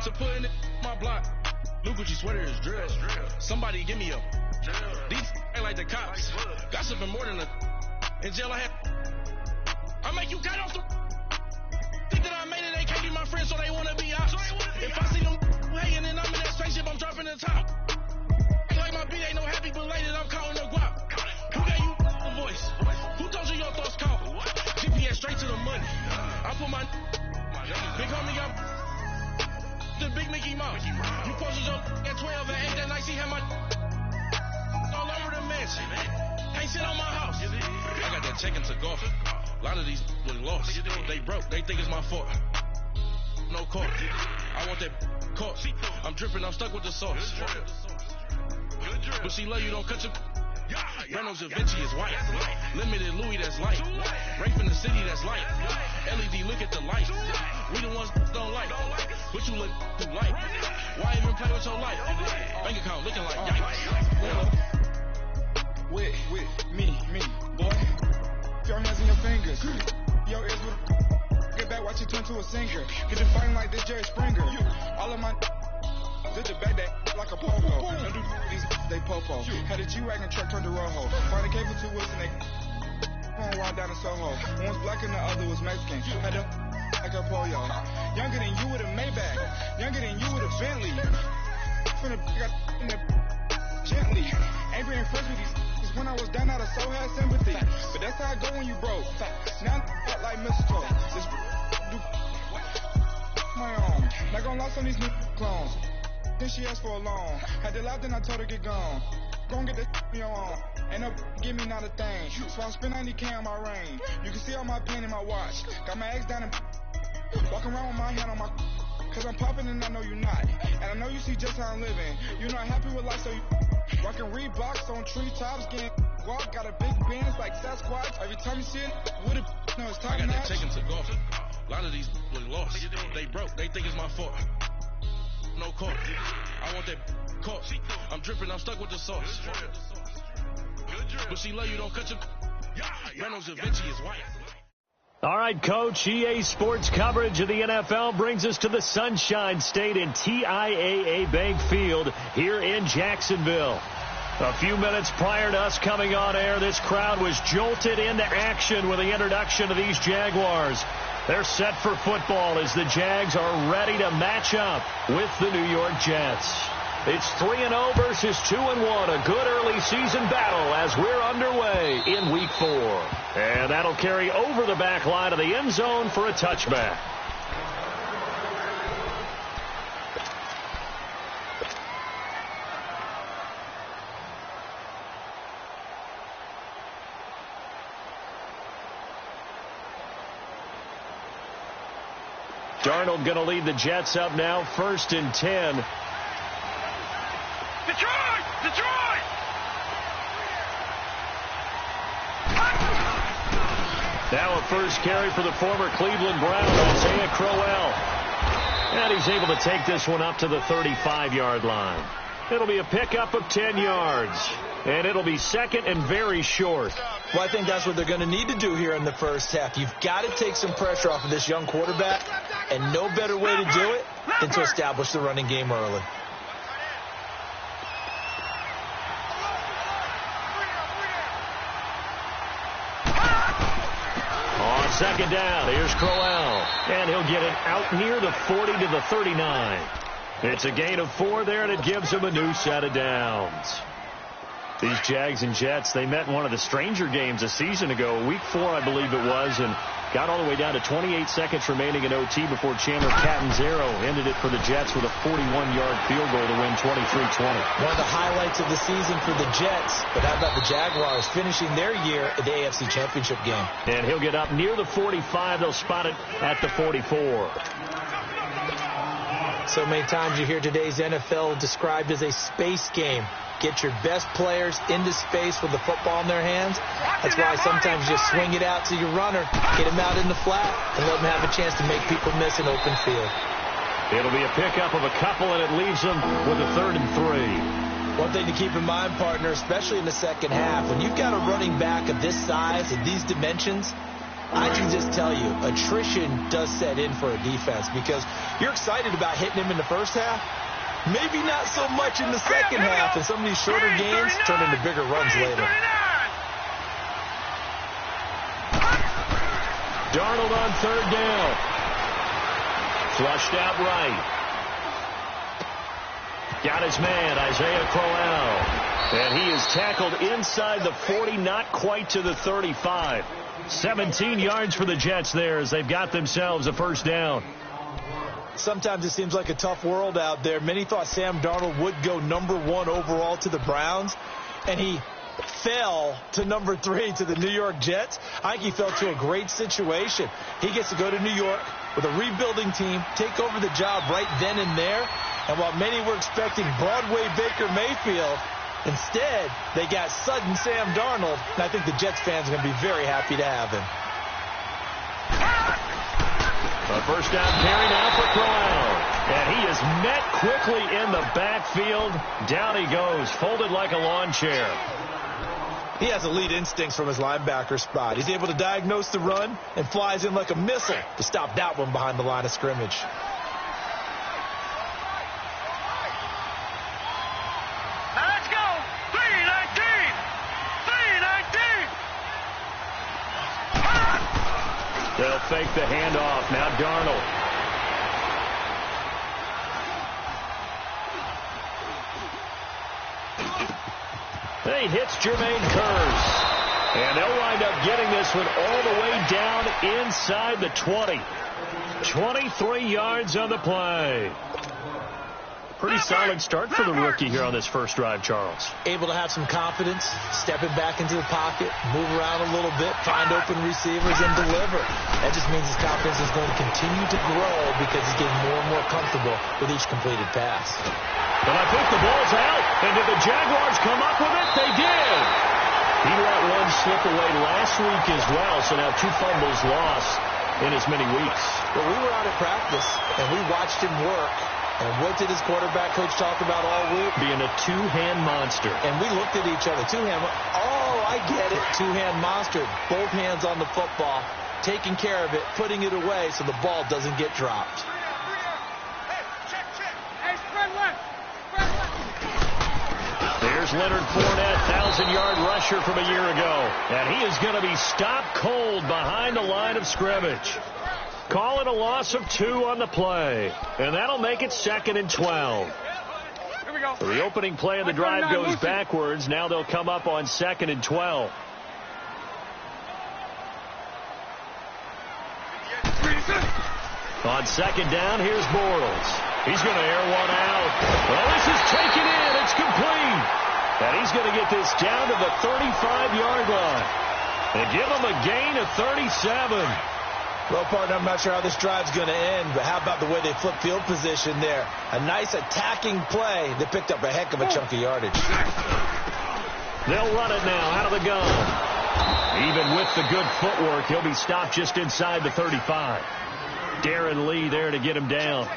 to put in my block. New Gucci sweater is drill. Somebody give me a these ain't like the cops. Gossiping more than a in jail I had. I make you cut off the think that I made it, they can't be my friends, so they wanna be ops. If I see them hating and I'm in that spaceship, I'm dropping the top. Ain't like my beat ain't no happy belated, I'm counting the guap. Who gave you a voice? Who told you your thoughts count? GPS straight to the money. I put my big homie got the big Mickey Mouse. You posted your at 12 and 8 that night, see how my all over the mansion. Ain't sit on my house. I got that check into golf. A lot of these was lost. They broke. They think it's my fault. No court. I want that court. I'm dripping. I'm stuck with the sauce. But she love you. Don't cut your. Reynolds Da Vinci is white. Limited Louis that's light. Rape in the city that's light. LED look at the light. We the ones don't like. But you look too light. Why even play with your life? Bank account looking like yikes. With me, boy. Your hands in your fingers. Your ears will get back, watch you turn to a singer. Get to fighting like this Jerry Springer. All of my did the back that like a popo. Don't do these they popo. Had a G-Wagon truck turned to Rojo. Find a cable 2 wheels and they going wild down in Soho. One was black and the other was Mexican. Had a like a pollo. Younger than you with a Maybach. Younger than you with a Bentley. From the got in the gently. Ain't been friends with these. When I was down out of so had sympathy. But that's how I go when you broke. Now I'm like mistletoe. This do my own. Not gonna lost on these new clones. Then she asked for a loan. Had to laugh, then I told her get gone. Gon' get that me on. Ain't no give me not a thing. So I spend 90K on my ring. You can see all my pen in my watch. Got my ex down and walking around with my hand on my. Cause I'm popping and I know you not. And I know you see just how I'm living. You're not happy with life, so you rockin' Reeboks on treetops, getting guap. Got a big Benz like Sasquatch. Every time you see it, with it, no, it's top I got notch. that taken to golf. A lot of these was lost. They broke. They think it's my fault. No court. I want that court. I'm dripping. I'm stuck with the sauce. But she love you. Don't cut your. Reynolds Da Vinci is white. All right, Coach, EA Sports coverage of the NFL brings us to the Sunshine State in TIAA Bank Field here in Jacksonville. A few minutes prior to us coming on air, this crowd was jolted into action with the introduction of these Jaguars. They're set for football as the Jags are ready to match up with the New York Jets. It's 3-0 versus 2-1, a good early season battle as we're underway in Week 4. And that'll carry over the back line of the end zone for a touchback. Darnold going to lead the Jets up now, 1st and 10. Detroit! Now a first carry for the former Cleveland Brown, Isaiah Crowell. And he's able to take this one up to the 35-yard line. It'll be a pickup of 10 yards. And it'll be second and very short. Well, I think that's what they're going to need to do here in the first half. You've got to take some pressure off of this young quarterback. And no better way to do it than to establish the running game early. Second down, here's Crowell, and he'll get it out near the 40 to the 39. It's a gain of 4 there, and it gives him a new set of downs. These Jags and Jets, they met in one of the stranger games a season ago, Week 4, I believe it was, and got all the way down to 28 seconds remaining in OT before Chandler Catanzaro ended it for the Jets with a 41-yard field goal to win 23-20. One of the highlights of the season for the Jets, but how about the Jaguars finishing their year at the AFC Championship game? And he'll get up near the 45. They'll spot it at the 44. So many times you hear today's NFL described as a space game. Get your best players into space with the football in their hands. That's why sometimes you just swing it out to your runner, get him out in the flat, and let him have a chance to make people miss an open field. It'll be a pickup of a couple, and it leaves them with a 3rd and 3. One thing to keep in mind, partner, especially in the second half, when you've got a running back of this size and these dimensions, I can just tell you, attrition does set in for a defense because you're excited about hitting him in the first half. Maybe not so much in the second half, and some of these shorter gains turn into bigger runs later. Darnold on third down. Flushed out right. Got his man, Isaiah Crowell. And he is tackled inside the 40, not quite to the 35. 17 yards for the Jets there as they've got themselves a first down. Sometimes it seems like a tough world out there. Many thought Sam Darnold would go #1 overall to the Browns, and he fell to #3 to the New York Jets. I think he fell to a great situation. He gets to go to New York with a rebuilding team, take over the job right then and there. And while many were expecting Broadway Baker Mayfield, instead they got sudden Sam Darnold, and I think the Jets fans are going to be very happy to have him. A first down carry now for Crowell. And he is met quickly in the backfield. Down he goes, folded like a lawn chair. He has elite instincts from his linebacker spot. He's able to diagnose the run and flies in like a missile to stop that one behind the line of scrimmage. Let's go! 319! 319! They'll fake the handoff. Now Darnold. He hits Jermaine Kearse. And they'll wind up getting this one all the way down inside the 20. 23 yards on the play. Pretty solid start for the rookie here on this first drive, Charles. Able to have some confidence, stepping back into the pocket, move around a little bit, find open receivers, and deliver. That just means his confidence is going to continue to grow because he's getting more and more comfortable with each completed pass. And I think the ball's out. And did the Jaguars come up with it? They did. He let one slip away last week as well, so now 2 fumbles lost in as many weeks. Well, we were out at practice, and we watched him work. And what did his quarterback coach talk about all week? Being a two-hand monster. And we looked at each other. Two-hand. Oh, I get it. Two-hand monster. Both hands on the football, taking care of it, putting it away so the ball doesn't get dropped. There's Leonard Fournette, 1,000-yard rusher from a year ago. And he is going to be stopped cold behind the line of scrimmage. Call it a loss of 2 on the play. And that'll make it 2nd and 12. Here we go. So the opening play of the drive goes backwards. Now they'll come up on 2nd and 12. On 2nd down, here's Bortles. He's going to air one out. Well, this is taken in. It's complete. And he's going to get this down to the 35-yard line. And give him a gain of 37. Well, partner, I'm not sure how this drive's going to end, but how about the way they flip field position there? A nice attacking play. They picked up a heck of a chunk of yardage. They'll run it now out of the gun. Even with the good footwork, he'll be stopped just inside the 35. Darren Lee there to get him down.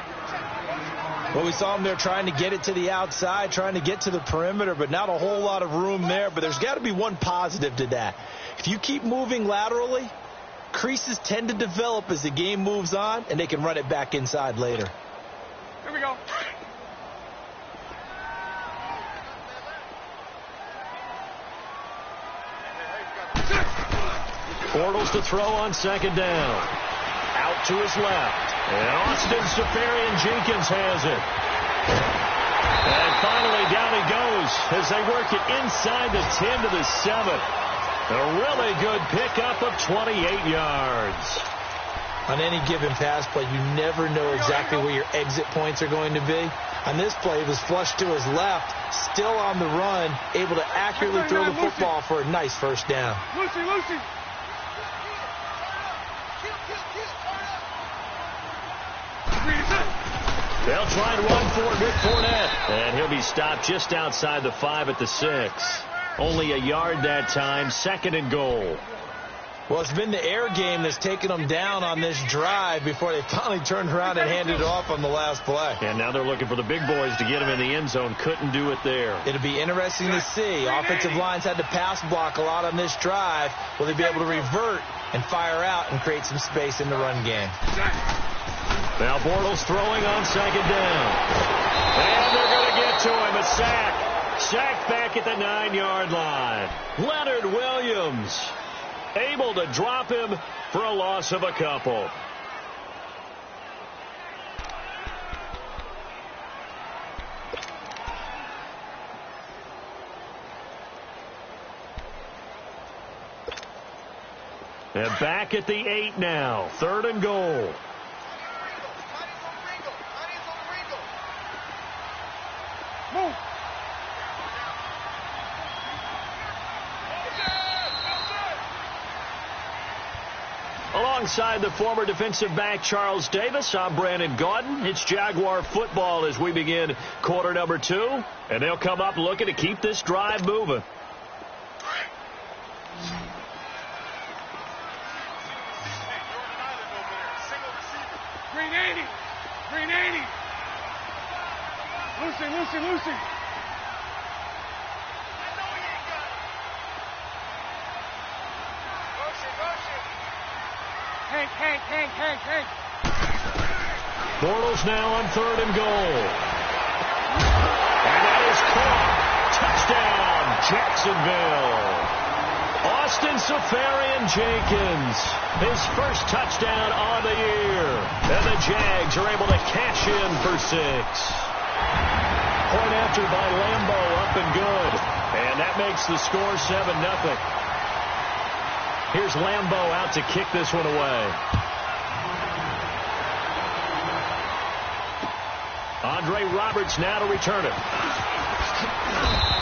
Well, we saw him there trying to get it to the outside, trying to get to the perimeter, but not a whole lot of room there. But there's got to be one positive to that. If you keep moving laterally, creases tend to develop as the game moves on, and they can run it back inside later. Here we go. Bortles to throw on 2nd down. Out to his left. And Austin Seferian-Jenkins has it. And finally down he goes as they work it inside the 10 to the 7. A really good pickup of 28 yards. On any given pass play, you never know exactly where your exit points are going to be. On this play, it was flushed to his left, still on the run, able to accurately throw the football for a nice first down. Lucy. They'll try and run for it with Fournette. And he'll be stopped just outside the 5 at the 6. Only a yard that time, 2nd and goal. Well, it's been the air game that's taken them down on this drive before they finally turned around and handed it off on the last play. And now they're looking for the big boys to get him in the end zone. Couldn't do it there. It'll be interesting to see. Offensive lines had to pass block a lot on this drive. Will they be able to revert and fire out and create some space in the run game. Now Bortles throwing on second down. And they're going to get to him. A sack. Sacked back at the 9-yard line. Leonard Williams able to drop him for a loss of a couple. And back at the 8 now. 3rd and goal. Move. Alongside the former defensive back Charles Davis, I'm Brandon Gaudin. It's Jaguar football as we begin quarter number 2. And they'll come up looking to keep this drive moving. Green 80. Green 80. Lucy. Hank. Bortles now on 3rd and goal. And that is caught. Touchdown, Jacksonville. Austin Seferian-Jenkins, his first touchdown on the year. And the Jags are able to cash in for 6. Point after by Lambo, up and good. And that makes the score 7-0. Here's Lambo out to kick this one away. Andre Roberts now to return it.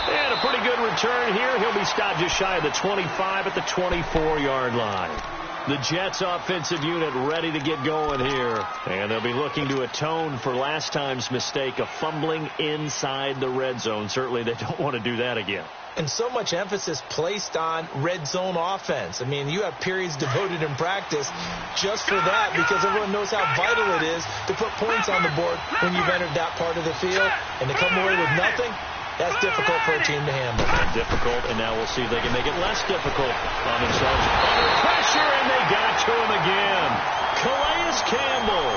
And a pretty good return here. He'll be stopped just shy of the 25 at the 24-yard line. The Jets offensive unit ready to get going here. And they'll be looking to atone for last time's mistake of fumbling inside the red zone. Certainly they don't want to do that again. And so much emphasis placed on red zone offense. I mean, you have periods devoted in practice just for that because everyone knows how vital it is to put points on the board when you've entered that part of the field. And to come away with nothing, that's difficult for a team to handle. Difficult, and now we'll see if they can make it less difficult on themselves. Under pressure, and they got to him again. Calais Campbell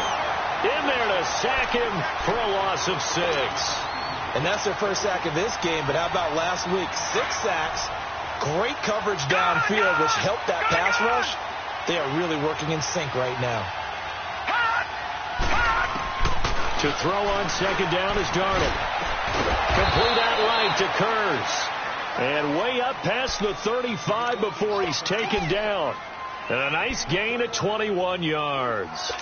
in there to sack him for a loss of 6. And that's their first sack of this game, but how about last week? 6 sacks, great coverage downfield, which helped that pass rush. They are really working in sync right now. To throw on second down is Darnold. Complete out right to Kurz. And way up past the 35 before he's taken down. And a nice gain of 21 yards.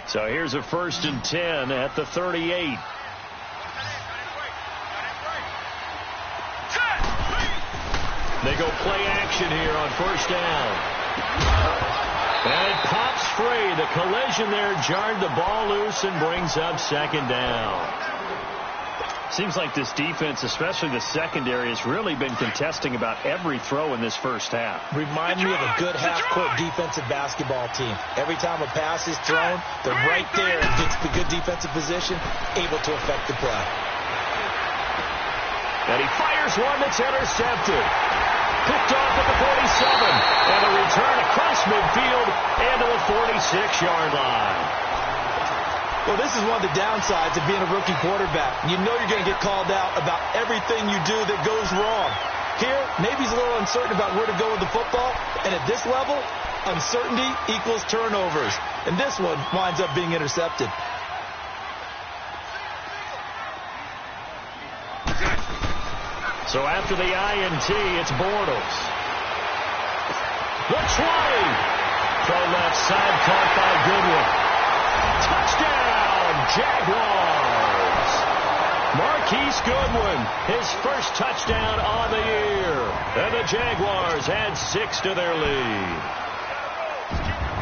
So here's a 1st and 10 at the 38. They go play action here on 1st down. And it pops free. The collision there jarred the ball loose and brings up 2nd down. Seems like this defense, especially the secondary, has really been contesting about every throw in this first half. Remind me of a good half-court defensive basketball team. Every time a pass is thrown, they're right there and gets the good defensive position, able to affect the play. And he fires one that's intercepted. Picked off at the 47. And a return across midfield and to the 46-yard line. Well, this is one of the downsides of being a rookie quarterback. You know you're going to get called out about everything you do that goes wrong. Here, maybe he's a little uncertain about where to go with the football. And at this level, uncertainty equals turnovers. And this one winds up being intercepted. So after the INT, it's Bortles. The 20. Throw left side, caught by Goodwin. Touchdown, Jaguars. Marquise Goodwin, his first touchdown on the year. And the Jaguars add 6 to their lead.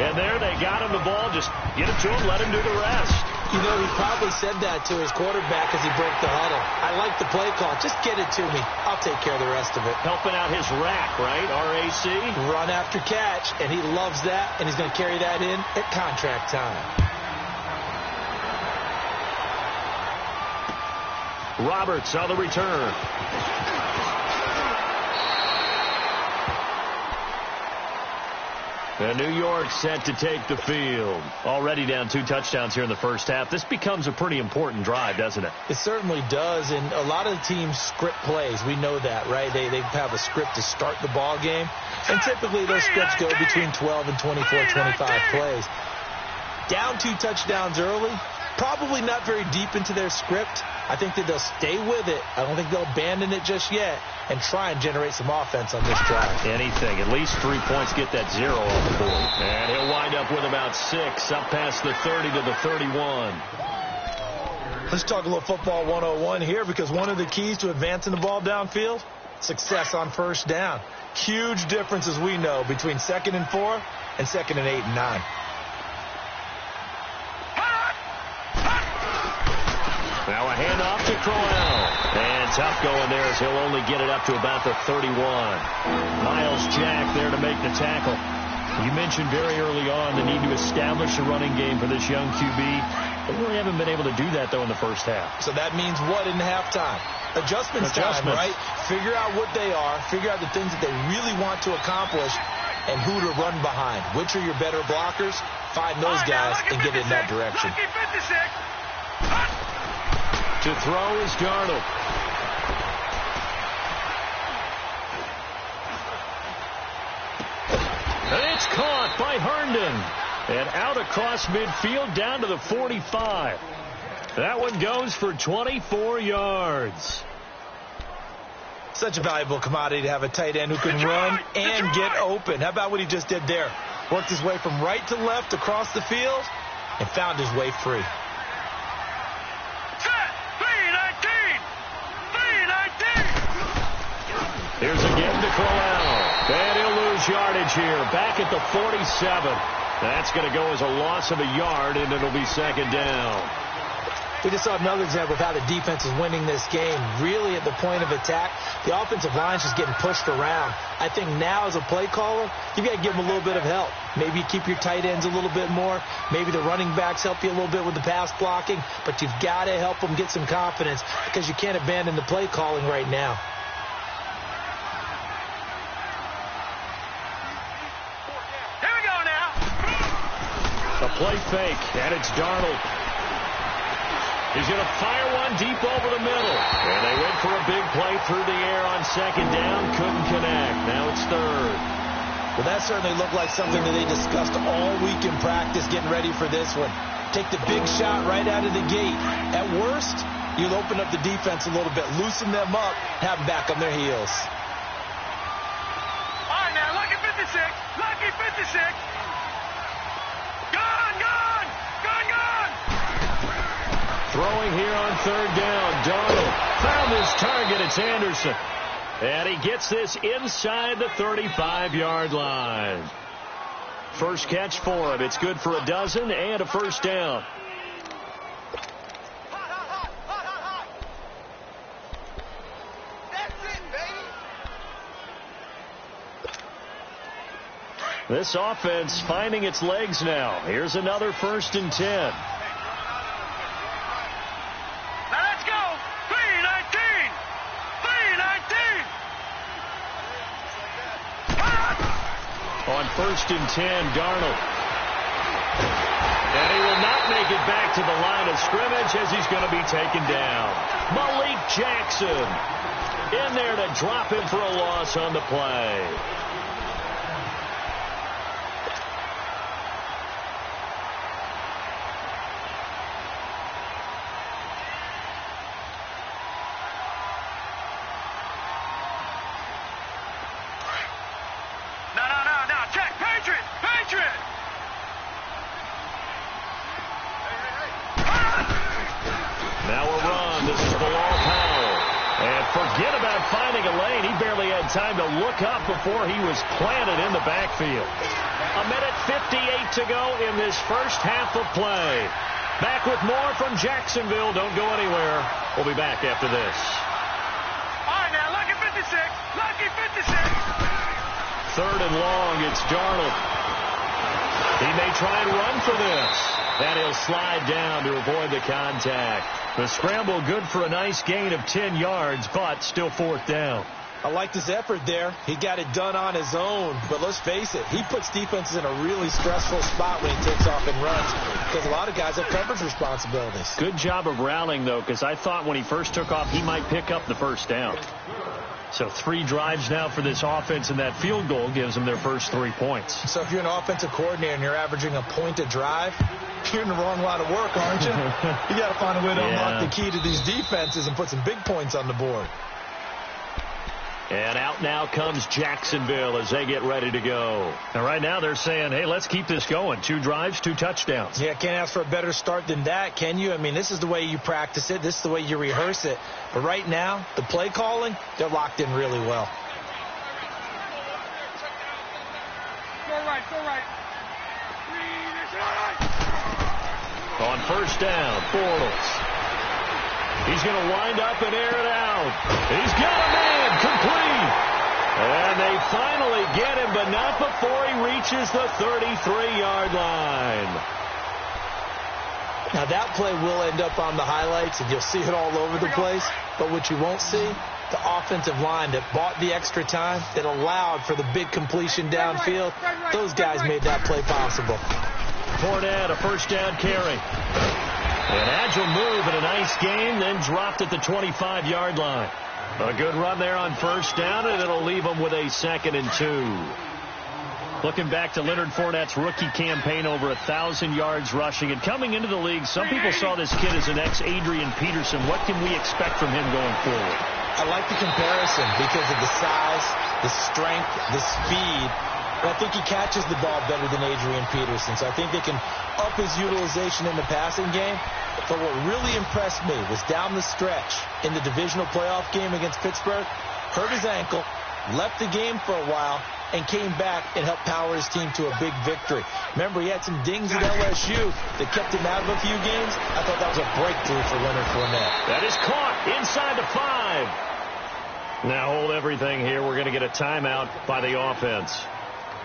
And there they got him the ball. Just get it to him, let him do the rest. You know, he probably said that to his quarterback as he broke the huddle. I like the play call. Just get it to me. I'll take care of the rest of it. Helping out his rack, right? RAC. Run after catch, and he loves that, and he's going to carry that in at contract time. Roberts on the return. And New York set to take the field. Already down 2 touchdowns here in the first half. This becomes a pretty important drive, doesn't it? It certainly does, and a lot of the teams script plays. We know that, right? They have a script to start the ball game, and typically those scripts go between 12 and 24, 25 plays. Down 2 touchdowns early, probably not very deep into their script. I think that they'll stay with it. I don't think they'll abandon it just yet and try and generate some offense on this drive. Anything. At least 3 points, get that 0 on the board. And he'll wind up with about 6, up past the 30 to the 31. Let's talk a little football 101 here, because one of the keys to advancing the ball downfield, success on first down. Huge difference, as we know, between 2nd and 4 and 2nd and 8 and 9. Now a handoff to Crowell. And tough going there as he'll only get it up to about the 31. Miles Jack there to make the tackle. You mentioned very early on the need to establish a running game for this young QB. They really haven't been able to do that, though, in the first half. So that means what in halftime? Adjustments time, right? Figure out what they are. Figure out the things that they really want to accomplish and who to run behind. Which are your better blockers? Find those guys and get in that direction. To throw is Darnold. And it's caught by Herndon. And out across midfield down to the 45. That one goes for 24 yards. Such a valuable commodity to have a tight end who can run and get open. How about what he just did there? Worked his way from right to left across the field and found his way free. Here's again to Crowell. And he'll lose yardage here. Back at the 47. That's going to go as a loss of a yard, and it'll be 2nd down. We just saw another example of how the defense is winning this game. Really at the point of attack, the offensive line's just getting pushed around. I think now as a play caller, you've got to give them a little bit of help. Maybe you keep your tight ends a little bit more. Maybe the running backs help you a little bit with the pass blocking. But you've got to help them get some confidence, because you can't abandon the play calling right now. A play fake, and it's Darnold. He's going to fire one deep over the middle. And they went for a big play through the air on 2nd down. Couldn't connect. Now it's 3rd. Well, that certainly looked like something that they discussed all week in practice, getting ready for this one. Take the big shot right out of the gate. At worst, you'll open up the defense a little bit, loosen them up, have them back on their heels. All right, now, lucky 56. Lucky 56. Throwing here on 3rd down. Darnold found his target. It's Anderson. And he gets this inside the 35-yard line. First catch for him. It's good for a dozen and a first down. That's it, baby. This offense finding its legs now. Here's another 1st and 10. On 1st and 10, Darnold. And he will not make it back to the line of scrimmage as he's going to be taken down. Malik Jackson in there to drop him for a loss on the play. Time to look up before he was planted in the backfield. 1:58 to go in this first half of play. Back with more from Jacksonville. Don't go anywhere. We'll be back after this. All right, now, lucky 56. Lucky 56. 3rd and long. It's Darnold. He may try and run for this. And he'll slide down to avoid the contact. The scramble good for a nice gain of 10 yards, but still 4th down. I liked his effort there. He got it done on his own. But let's face it, he puts defenses in a really stressful spot when he takes off and runs because a lot of guys have coverage responsibilities. Good job of rallying, though, because I thought when he first took off, he might pick up the first down. So 3 drives now for this offense, and that field goal gives them their first 3 points. So if you're an offensive coordinator and you're averaging a point a drive, you're in the wrong line of work, aren't you? You got to find a way to unlock the key to these defenses and put some big points on the board. And out now comes Jacksonville as they get ready to go. And right now they're saying, hey, let's keep this going. 2 drives, 2 touchdowns. Yeah, can't ask for a better start than that, can you? I mean, this is the way you practice it. This is the way you rehearse it. But right now, the play calling, they're locked in really well. Go right, go right. On first down, Bortles. He's going to wind up and air it out. He's got a man, complete. And they finally get him, but not before he reaches the 33-yard line. Now, that play will end up on the highlights, and you'll see it all over the place. But what you won't see, the offensive line that bought the extra time, that allowed for the big completion downfield, those guys made that play possible. Fournette, a first down carry. An agile move and a nice game, then dropped at the 25-yard line. A good run there on first down, and it'll leave them with a 2nd and 2. Looking back to Leonard Fournette's rookie campaign, over 1,000 yards rushing. And coming into the league, some people saw this kid as an ex-Adrian Peterson. What can we expect from him going forward? I like the comparison because of the size, the strength, the speed. And I think he catches the ball better than Adrian Peterson. So I think they can up his utilization in the passing game. But what really impressed me was down the stretch in the divisional playoff game against Pittsburgh, hurt his ankle, left the game for a while, and came back and helped power his team to a big victory. Remember, he had some dings at LSU that kept him out of a few games. I thought that was a breakthrough for Leonard Fournette. That is caught inside the 5. Now hold everything here. We're going to get a timeout by the offense,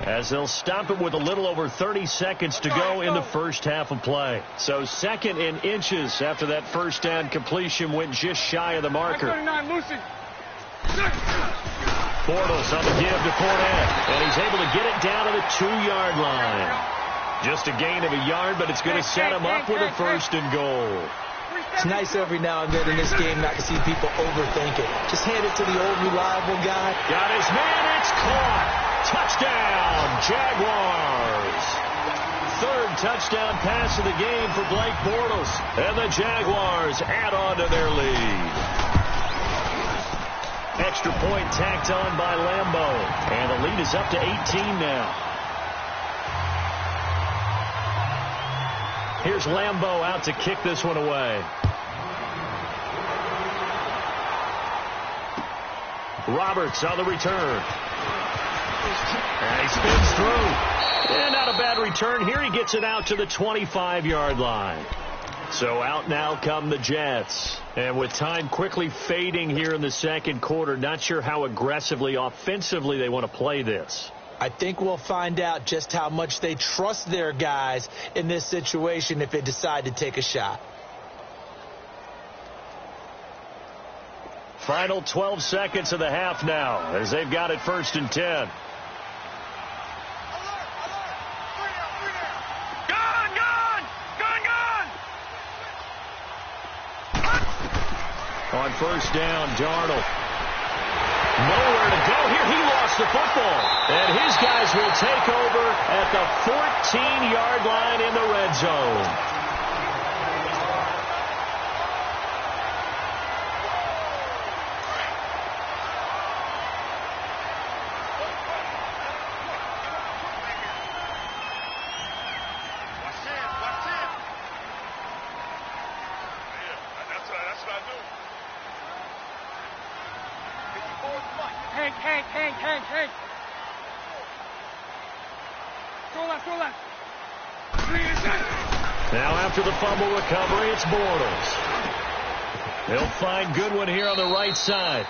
as they'll stop it with a little over 30 seconds to go in the first half of play. So 2nd and inches after that first down completion went just shy of the marker. Bortles on the give to Fournette, and he's able to get it down to the 2-yard line. Just a gain of a yard, but it's going to set him up with a 1st and goal. It's nice every now and then in this game not to see people overthink it. Just hand it to the old reliable guy. Got his man, it's caught. Touchdown, Jaguars. 3rd touchdown pass of the game for Blake Bortles. And the Jaguars add on to their lead. Extra point tacked on by Lambeau. And the lead is up to 18 now. Here's Lambeau out to kick this one away. Roberts on the return. And he spins through. And not a bad return. Here he gets it out to the 25-yard line. So out now come the Jets. And with time quickly fading here in the second quarter, not sure how aggressively, offensively they want to play this. I think we'll find out just how much they trust their guys in this situation if they decide to take a shot. Final 12 seconds of the half now as they've got it 1st and 10. On first down, Darnold. Nowhere to go here. He lost the football. And his guys will take over at the 14-yard line in the red zone. Hank. Go left. Now after the fumble recovery, it's Bortles. They'll find Goodwin here on the right side.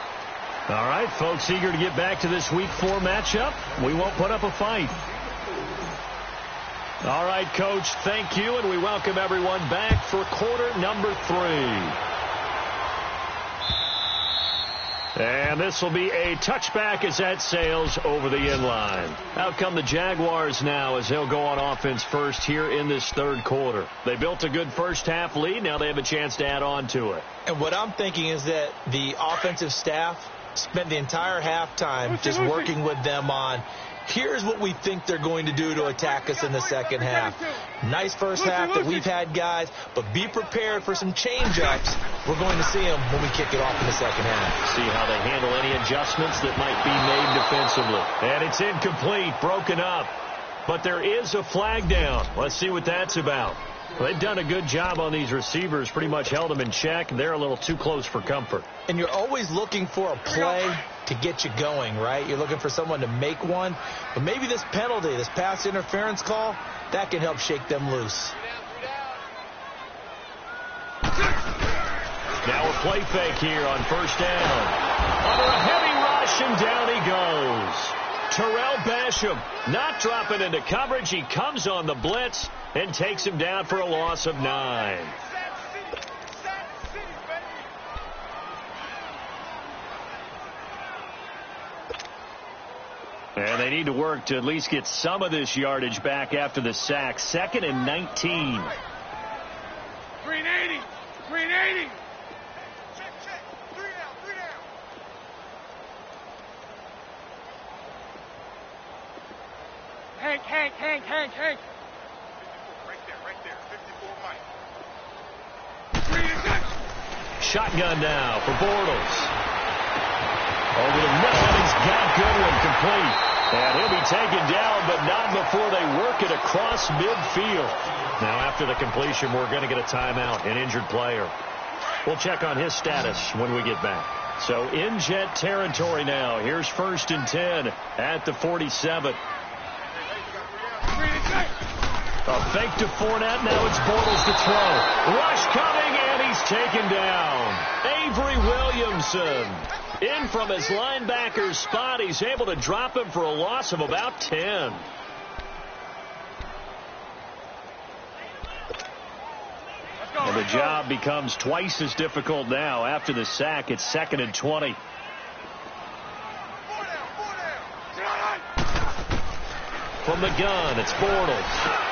All right, folks, eager to get back to this Week 4 matchup. We won't put up a fight. All right, Coach, thank you, and we welcome everyone back for quarter number 3. And this will be a touchback as that sails over the inline. Out come the Jaguars now as they'll go on offense first here in this third quarter. They built a good first half lead. Now they have a chance to add on to it. And what I'm thinking is that the offensive staff spent the entire halftime just working with them on, here's what we think they're going to do to attack us in the second half. Nice first half that we've had, guys, but be prepared for some change-ups. We're going to see them when we kick it off in the second half. See how they handle any adjustments that might be made defensively. And it's incomplete, broken up. But there is a flag down. Let's see what that's about. Well, they've done a good job on these receivers, pretty much held them in check, and they're a little too close for comfort. And you're always looking for a play to get you going, right? You're looking for someone to make one. But maybe this penalty, this pass interference call, that can help shake them loose. Now a play fake here on first down. Under a heavy rush, and down he goes. Terrell Basham not dropping into coverage. He comes on the blitz and takes him down for a loss of 9. And they need to work to at least get some of this yardage back after the sack. 2nd and 19. 380. 380. Hank. Right there. 54 Mike. Shotgun now for Bortles. Over the middle, and he's got Goodwin complete. And he'll be taken down, but not before they work it across midfield. Now, after the completion, we're going to get a timeout, an injured player. We'll check on his status when we get back. So, in Jet territory now. Here's 1st and 10 at the 47. A fake to Fournette. Now it's Bortles to throw. Rush coming, and he's taken down. Avery Williamson. In from his linebacker's spot. He's able to drop him for a loss of about 10. And the job becomes twice as difficult now. After the sack, it's 2nd and 20. From the gun, it's Bortles.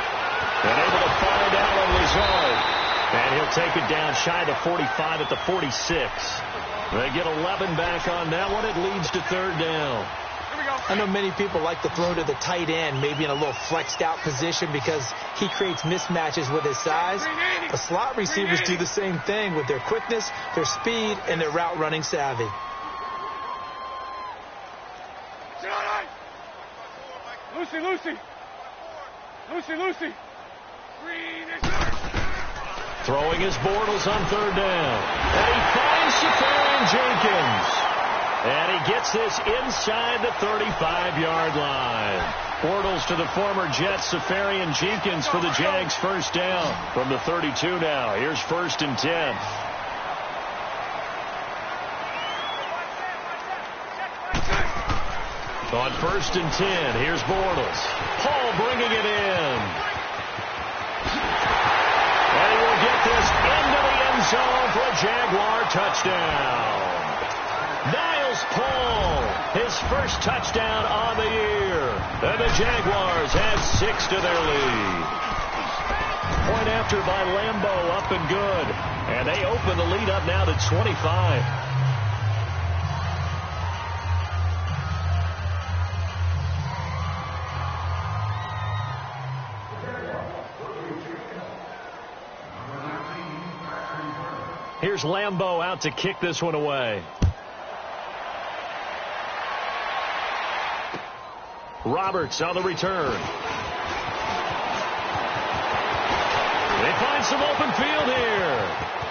And able to find Allen Lazard. And he'll take it down shy of the 45 at the 46. They get 11 back on that one. It leads to 3rd down. I know many people like to throw to the tight end, maybe in a little flexed out position because he creates mismatches with his size. The slot receivers do the same thing with their quickness, their speed, and their route running savvy. Lucy. Throwing his Bortles on 3rd down. And he finds Safarian Jenkins. And he gets this inside the 35-yard line. Bortles to the former Jets, Safarian Jenkins for the Jags' 1st down. From the 32 now. Here's 1st and 10. On 1st and 10, here's Bortles. Paul bringing it in. And he will get this into the end zone for a Jaguar touchdown. Niles Paul, his 1st touchdown on the year. And the Jaguars add 6 to their lead. Point after by Lambeau, up and good. And they open the lead up now to 25. Here's Lambeau out to kick this one away. Roberts on the return. They find some open field here.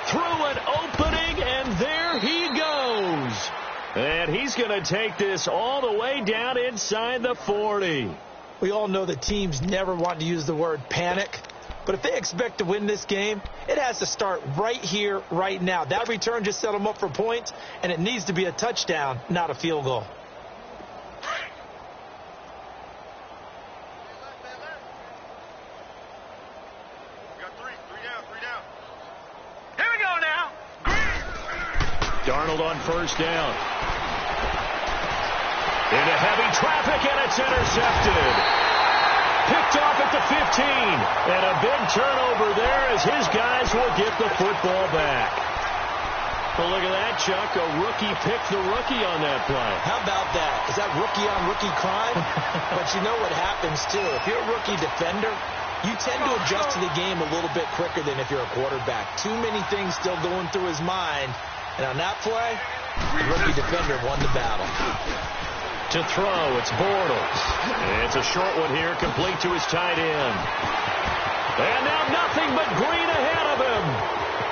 Through an opening, and there he goes. And he's going to take this all the way down inside the 40. We all know that teams never want to use the word panic. But if they expect to win this game, it has to start right here, right now. That return just set them up for points, and it needs to be a touchdown, not a field goal. We got three down. Here we go now. Darnold on 1st down. Into heavy traffic, and it's intercepted. Picked off at the 15. And a big turnover there as his guys will get the football back. Well, look at that, Chuck. A rookie picked the rookie on that play. How about that? Is that rookie-on-rookie crime? But you know what happens, too. If you're a rookie defender, you tend to adjust to the game a little bit quicker than if you're a quarterback. Too many things still going through his mind. And on that play, the rookie defender won the battle. To throw, it's Bortles. It's a short one here, complete to his tight end. And now nothing but green ahead of him.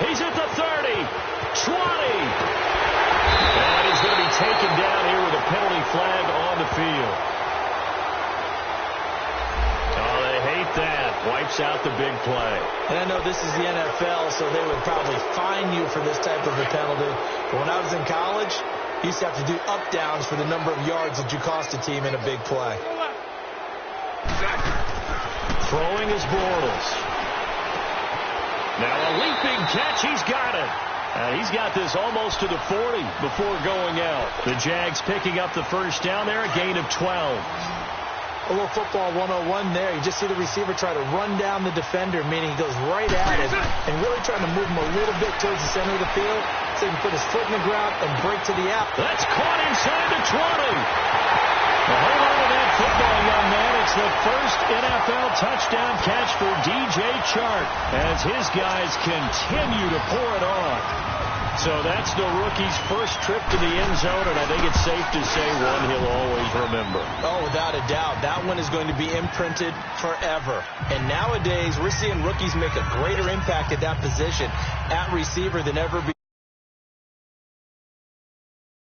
He's at the 30, 20. And he's going to be taken down here with a penalty flag on the field. Oh, they hate that. Wipes out the big play. And I know this is the NFL, so they would probably fine you for this type of a penalty. But when I was in college, you used to have to do up-downs for the number of yards that you cost a team in a big play. Throwing is Bortles. Now a leaping catch. He's got it. He's got this almost to the 40 before going out. The Jags picking up the first down there, a gain of 12. A little football 101 there. You just see the receiver try to run down the defender, meaning he goes right at it and really trying to move him a little bit towards the center of the field so he can put his foot in the ground and break to the out. That's caught inside the 20. Well, hold on to that football, young man. It's the first NFL touchdown catch for DJ Chark as his guys continue to pour it on. So that's the rookie's first trip to the end zone, and I think it's safe to say one he'll always remember. Oh, without a doubt. That one is going to be imprinted forever. And nowadays, we're seeing rookies make a greater impact at that position at receiver than ever before.